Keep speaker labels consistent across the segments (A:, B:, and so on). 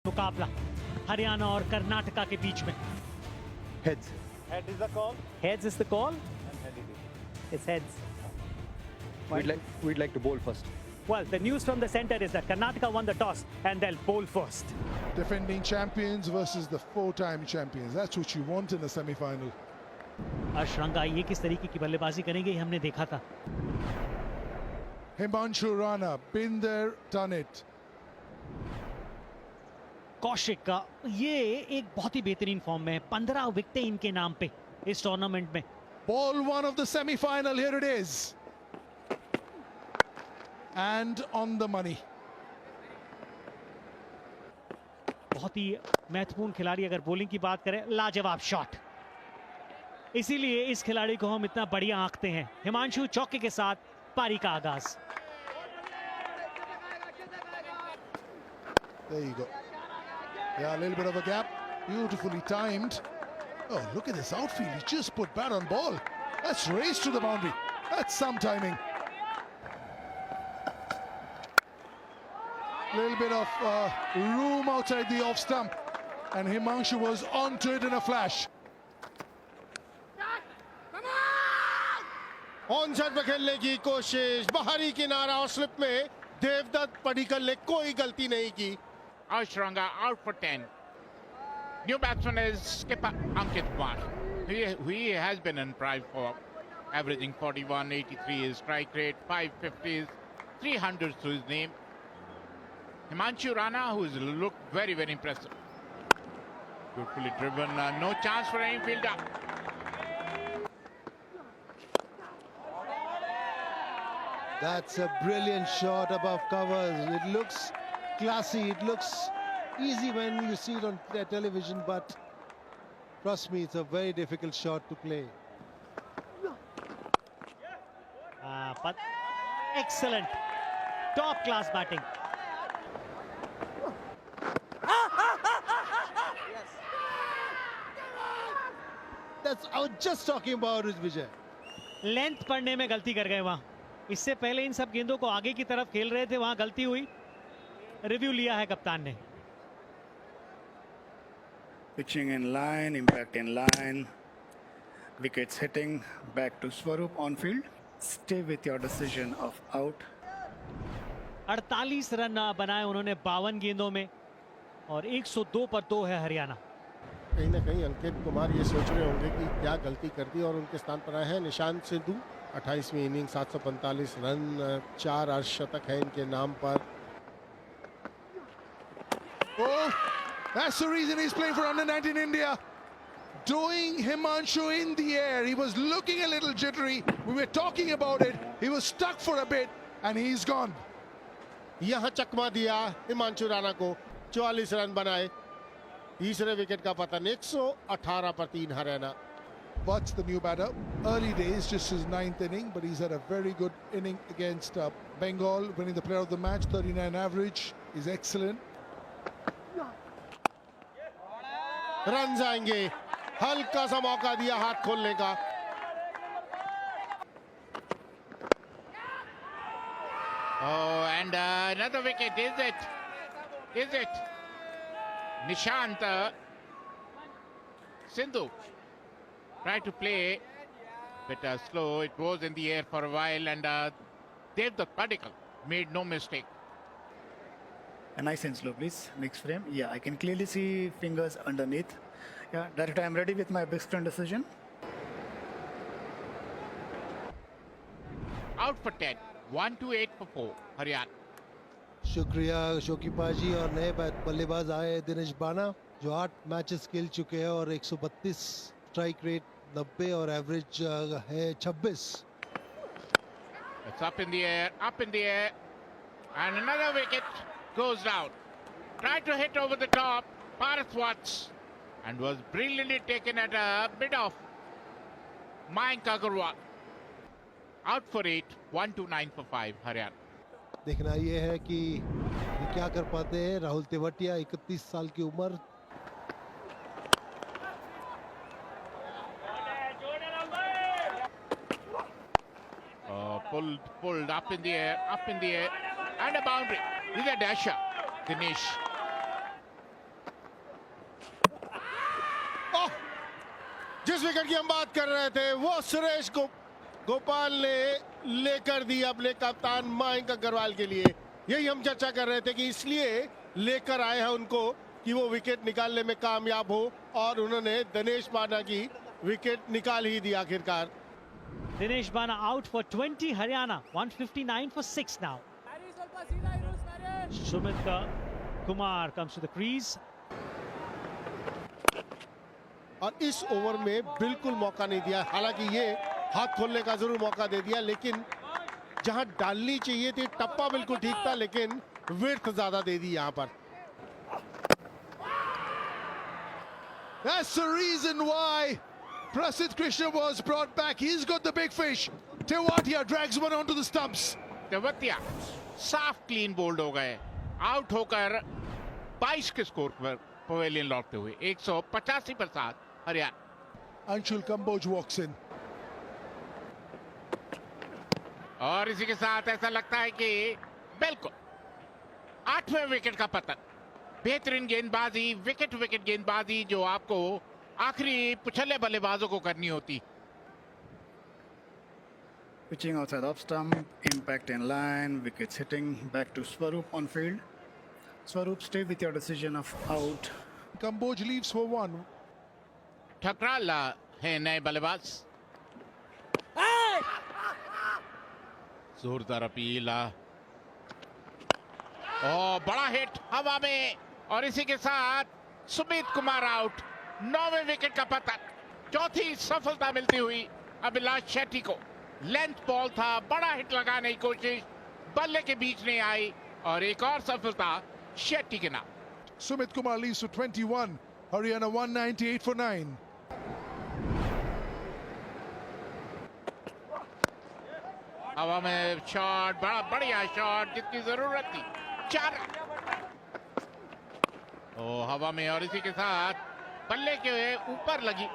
A: मुकाबला हरियाणा और कर्नाटका के बीच में.
B: Heads.
C: Head is the call.
A: Heads is the call.
C: And head it is.
A: It's heads.
B: We'd like to bowl first.
A: Well, the news from the center is that Karnataka won the toss and they'll bowl first.
D: Defending champions versus the four-time champions. That's what you want in a semi-final.
A: अशरंगा ये किस तरीके की बल्लेबाजी करेंगे ये हमने देखा था.
D: Himanshu Rana, been there, done it.
A: Kaushik का ये एक बहुत ही बेहतरीन फॉर्म में है. 15 विकेटें इनके नाम पे इस टूर्नामेंट में.
D: Ball one of the semi-final, here it is. And on the money.
A: बहुत ही महत्वपूर्ण खिलाड़ी. अगर बॉलिंग की बात करें, लाजवाब शॉट. इसीलिए इस खिलाड़ी को हम इतना बढ़िया आंकते हैं. हिमांशु चौके के साथ पारी का आगाज.
D: There you go. Yeah, a little bit of a gap. Beautifully timed. Oh, look at this outfield. He just put bat on ball. That's race to the boundary. That's some timing. Little bit of room outside the off stump. And Himanshu was onto it in a flash.
E: On side पे खेलने की कोशिश. बाहरी किनारा और slip में देवदत्त पडिक्कल ने कोई गलती नहीं की.
F: Ashranga out for 10. New batsman is skipper Ankit Kumar. He has been in prime for averaging 41, 83 his strike rate, 550s, 300s to his name. Himanshu Rana, who's looked very, very impressive. Beautifully driven, no chance for any fielder.
G: That's a brilliant shot above covers. It looks classy. It looks easy when you see it on television, but trust me, it's a very difficult shot to play.
A: But excellent, top class batting.
G: I was just talking about it, Vijay.
A: Length पढ़ने में गलती कर गए वहां. इससे पहले इन सब गेंदों को आगे की तरफ खेल रहे थे, वहां गलती हुई. रिव्यू लिया है कप्तान ने.
H: Pitching in line, impact in line, wickets hitting, back to Swaroop on field. Stay with your decision of out.
A: 48 run बनाए उन्होंने 52 गेंदों में और 102 पर 2 है हरियाणा.
E: कहीं ना कहीं अंकित कुमार ये सोच रहे होंगे कि क्या गलती कर दी और उनके स्थान पर आए हैं निशांत सिद्धू. 28वीं इनिंग 745 रन, 4 अर्धशतक है इनके नाम पर.
D: Oh, that's the reason he's playing for under-19 India. Doing Himanshu in the air. He was looking a little jittery. We were talking about it. He was stuck for a bit and he's gone.
E: यहां चकमा दिया हिमांशु राणा को. 44 run बनाए. तीसरे wicket का पतन. 118 पर 3 Haryana.
D: Butts, the new batter, early days, just his 9th inning, but he's had a very good inning against Bengal, winning the player of the match, 39 average. He's excellent.
E: Run आएंगे. हल्का सा मौका दिया हाथ खोलने का.
F: Oh, and another wicket. Is it? Is it? Nishant Sindhu tried to play bit slow. It was in the air for a while, and Devdutt Padikkal made no mistake.
H: A nice and slow, please. Next frame. Yeah, I can clearly see fingers underneath. Yeah, Director, I'm ready with my big screen decision.
F: Out for 10. 128 for 4. Haryana.
G: शुक्रिया शोकीपा जी. और नए बल्लेबाज आए दिनेश बाना जो 8 matches खेल चुके हैं और 132 स्ट्राइक रेट 90 और एवरेज है 26.
F: It's up in the air, up in the air, and another wicket goes down. Tried to hit over the top, Parath Watts, and was brilliantly taken at a bit of Mayank Agarwal. Out for 8, 129 for 5, Haryana.
G: देखना ये है कि ये क्या कर पाते हैं. राहुल तेवतिया 31 साल की उम्र.
F: Pulled up in the air, and a boundary. He's a dasher, Dinesh.
E: जिस विकेट की हम बात कर रहे थे वो सुरेश गोपाल ने लेकर दी अपने कप्तान मयंक अग्रवाल के लिए। यही हम चर्चा कर रहे थे कि इसलिए लेकर आए हैं उनको कि वो विकेट निकालने में कामयाब हो, और उन्होंने दिनेश बाना की विकेट निकाल ही दी आखिरकार।
A: Dinesh Bana out for 20, Haryana 159 for 6 now. Sumit Kumar comes to the crease.
E: और इस ओवर में बिल्कुल मौका नहीं दिया, हालांकि ये हाथ खोलने का जरूर मौका दे दिया, लेकिन जहां डालनी चाहिए थी टप्पा बिल्कुल ठीक था, लेकिन विड्थ ज्यादा दे दी यहां पर।
D: That's the reason why Prasidh Krishna was brought back. He's got the big fish. Tewatia drags one onto the stumps.
F: Tewatia साफ क्लीन बोल्ड हो गए, आउट होकर 22 के स्कोर पर पवेलियन लौटते हुए 185 पर 7 Haryana.
D: Anshul Kamboj walks in.
F: और इसी के साथ ऐसा लगता है कि बिल्कुल 8वें विकेट का पतन। बेहतरीन गेंदबाजी, विकेट गेंदबाजी जो आपको आखिरी पुछले बल्लेबाजों को करनी होती।
H: Pitching outside off stump, impact in line, wickets hitting back to Swaroop on field. Swaroop, stay with your decision of out.
D: Kamboj leaves for one.
F: Thakral है नए बल्लेबाज। जोरदार अपील, और बड़ा हिट हवा में, और इसी के साथ सुमित कुमार आउट। 9वें विकेट का पतन, चौथी सफलता मिलती हुई अभिलाष शेट्टी को। लेंथ बॉल था, बड़ा हिट लगाने की कोशिश बल्ले के बीच नहीं आई, और एक और सफलता शेट्टी के नाम।
D: Sumit Kumar leaves for 21. Haryana 198 for 9.
F: हवा में शॉट, बड़ा बढ़िया शॉट जिसकी जरूरत थी। 4 ओ हवा में, और इसी के साथ बल्ले के ऊपर लगी,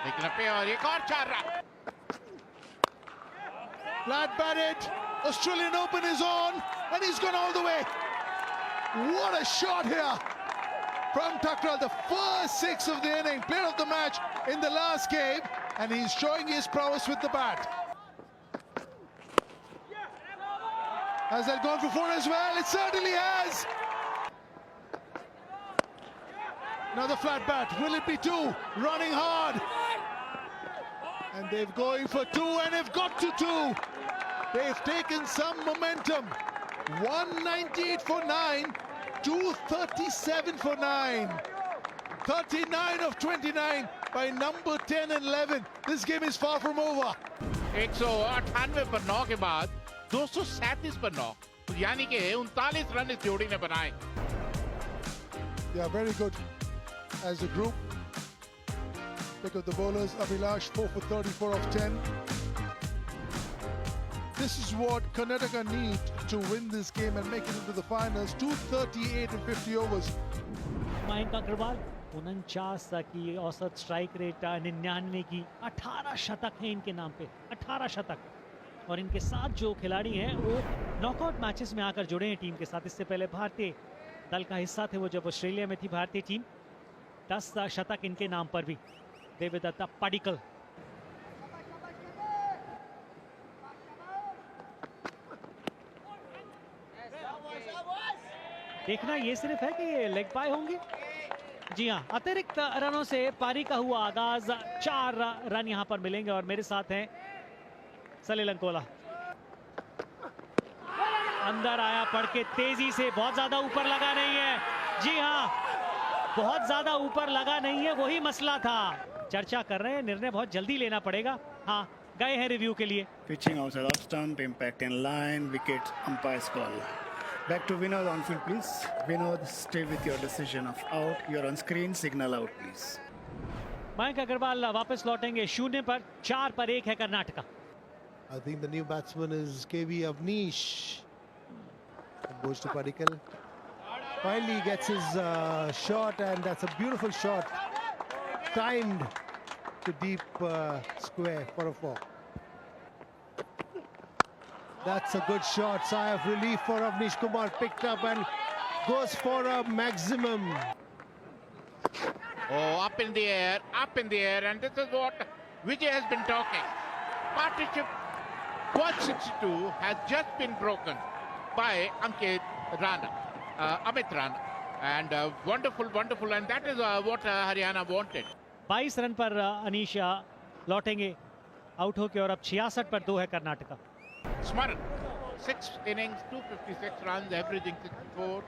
F: लेकिन अपने और एक और 4 run.
D: Flat batted. Australian Open is on, and he's gone all the way. What a shot here from Thakral. The first 6 of the inning, player of the match in the last game, and he's showing his prowess with the bat. Has that gone for 4 as well? It certainly has. Another flat bat. Will it be 2? Running hard. And they're going for 2, and they've got to 2. They've taken some momentum. 198 for 9, 237 for 9. 39 of 29 by number 10 and 11. This game is far from over.
F: 198 पर 9 के बाद 237 पर 9, यानी कि 39 run इस जोड़ी ने बनाए।
D: They are very good as a group. Pick up the bowlers. Abhilash 4 for 34 of 10. This is what Karnataka need to win this game and make it into the finals. 238 in 50 overs.
A: Mayank Agarwal 49 की औसत strike rate, 99 की, 18 शतक है इनके नाम पे, 18 शतक। और इनके साथ जो खिलाड़ी हैं वो नॉकआउट मैचेस में आकर जुड़े हैं टीम के साथ। इससे पहले भारतीय दल का हिस्सा थे वो जब ऑस्ट्रेलिया में थी भारतीय टीम। 10 शतक इनके नाम पर भी। देवदत्ता पडिक्कल, देखना ये सिर्फ है कि ये लेग बाय होंगे। जी हाँ, अतिरिक्त रनों से पारी का हुआ आगाज। 4 रन यहाँ पर मिलेंगे, और मेरे साथ हैं सलील अंकोला। अंदर आया पड़ के तेजी से, बहुत ज्यादा ऊपर लगा नहीं है। जी हाँ, बहुत ज्यादा ऊपर लगा नहीं है, वही मसला था। चर्चा कर रहे हैं, निर्णय बहुत जल्दी लेना पड़ेगा। हाँ, गए हैं रिव्यू के लिए।
H: Pitching outside off stump, impact in line, wicket, umpire's call. Back to Vinod on field, please. Vinod, stay with your decision of out. You're on screen, signal out, please.
A: Mayank Agarwal वापस लौटेंगे 0 पर। 4 पर 1 है Karnataka.
G: I think the new batsman is KV Avnish. Goes to Padikkal. Finally gets his shot, and that's a beautiful shot. Timed to deep square for a 4. That's a good shot. Sigh of relief for Avnish Kumar. Picked up and goes for a maximum.
F: Oh, up in the air, and this is what Vijay has been talking. Partnership 162 has just been broken by Amit Rana. And wonderful, and that is what Haryana wanted.
A: 22 run पर अनीशा लौटेंगे out होके और अब 66 पर 2 है Karnataka.
F: Smaran, 6 innings, 256 runs, averaging 64.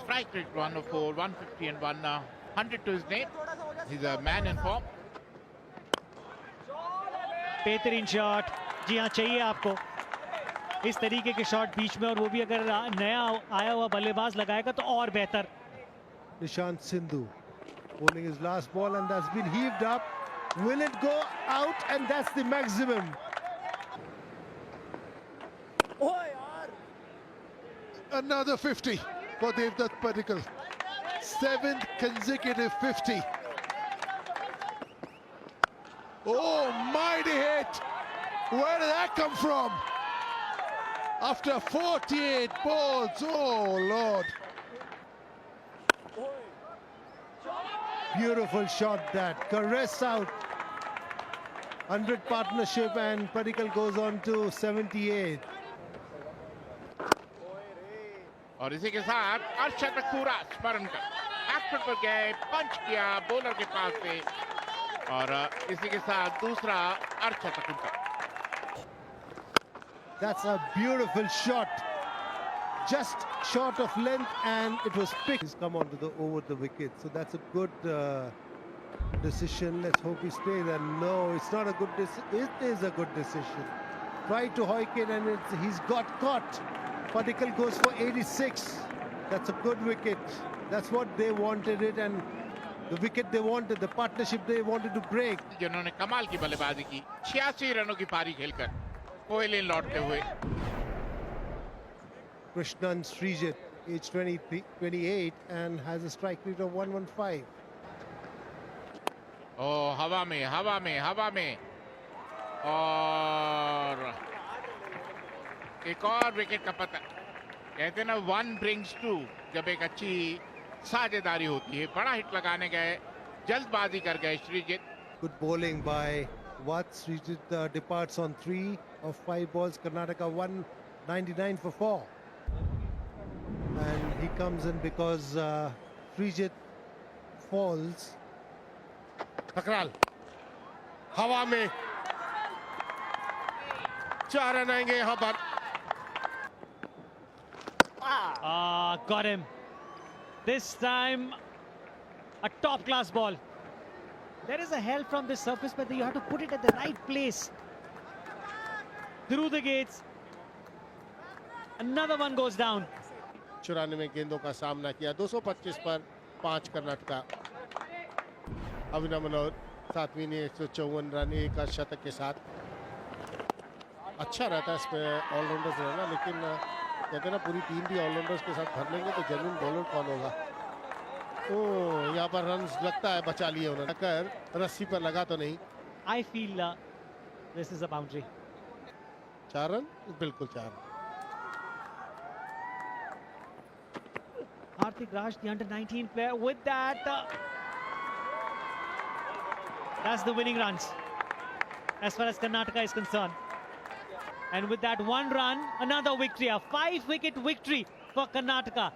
F: Strike rate 104, 150 and 100 to his name. He's a man in form.
A: बेहतरीन shot. जी हाँ, चाहिए आपको इस तरीके के शॉट बीच में, और वो भी अगर नया आया हुआ बल्लेबाज लगाएगा तो और बेहतर.
G: Nishant Sindhu bowling his last ball, and that's been heaved up. Will it go out? And that's the maximum.
D: Another 50 for Devdutt Padikkal. 7th consecutive 50. Oh, mighty hit. Where did that come from? After 48 balls, oh Lord.
G: Beautiful shot that. Caress out. 100 partnership, and Padikkal goes on to 78.
F: और इसी के साथ अर्शतक पूरा स्मरण कर action पर गए, पंच किया बॉलर के पास से, और इसी के साथ दूसरा अर्शतक उनका.
G: That's a beautiful shot. Just short of length, and it was picked. He's come over the wicket, so that's a good decision. Let's hope he stays. And no, it's not a good decision. It is a good decision. Tried to hoik it, and he's got caught. Padikkal goes for 86. That's a good wicket. That's what they wanted it, and the wicket they wanted, the partnership they wanted to break.
F: जिन्होंने कमाल की बल्लेबाजी की, 86 रनों की पारी खेलकर कोहली लौटते हुए.
G: Krishnan Srijit, age 28, and has a strike rate of 115.
F: ओ हवा में और एक और विकेट का पता. कहते हैं ना, 1 brings 2. जब एक अच्छी साझेदारी होती है. बड़ा हिट लगाने गए, जल्दबाजी कर गए Sreejith.
G: Good bowling by Watt. Srijit departs on 3 of 5 balls. Karnataka 199 for 4. And he comes in because Srijit falls.
E: टकराल हवा में 4 रन आएंगे यहाँ पर.
A: Got him. This time a top class ball. There is a help from this surface, but you have to put it at the right place. Through the gates. Another one goes down.
E: 94 गेंदों का सामना किया. 225 पर 5 कर्नाटका. अभिनव मनोहर 7वीं ने 154 run, एक शतक के साथ. अच्छा रहता है इसमें ऑलराउंडर्स रहना, लेकिन कहते हैं ना, पूरी टीम भी ऑलराउंडर्स के साथ भर लेंगे तो जेन्युइन बॉलर कौन होगा. ओह, यहाँ पर रन लगता है बचा लिए उन्होंने. कर रस्सी पर लगा तो नहीं.
A: I feel this is a boundary.
E: 4 run, बिल्कुल 4 run.
A: Hardik Raj, the under-19 player, with that, that's the winning runs as far as Karnataka is concerned. And with that 1 run, another victory, a 5-wicket victory for Karnataka.